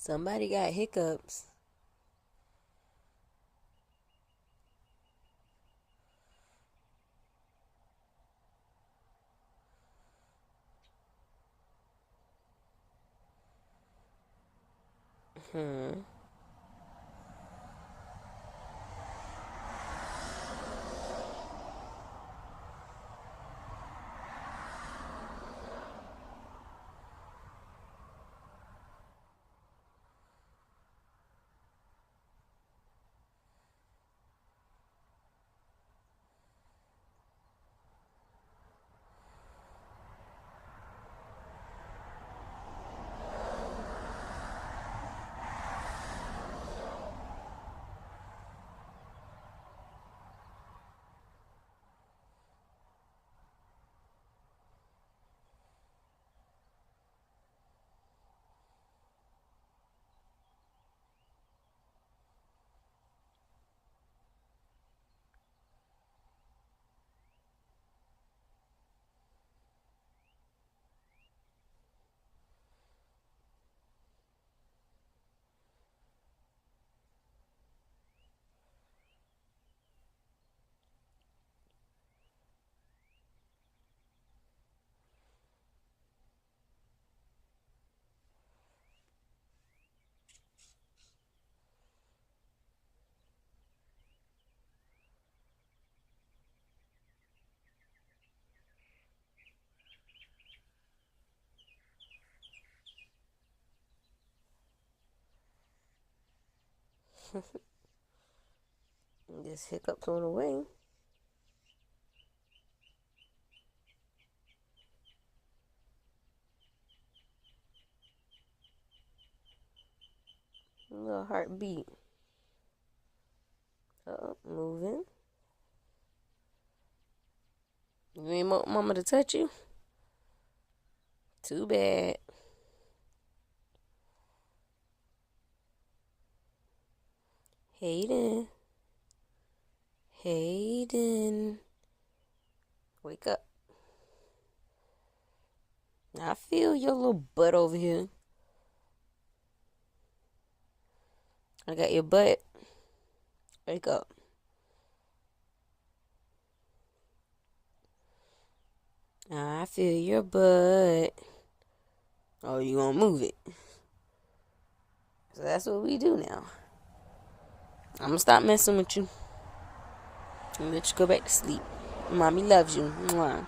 Somebody got hiccups. Hmm. Just hiccups on the way. A little heartbeat. Moving. You ain't want mama to touch you? Too bad. Hayden. Hayden. Wake up. I feel your little butt over here. I got your butt. Wake up. I feel your butt. Oh, you gonna move it. So that's what we do now. I'm gonna stop messing with you and let you go back to sleep. Mommy loves you. Mwah.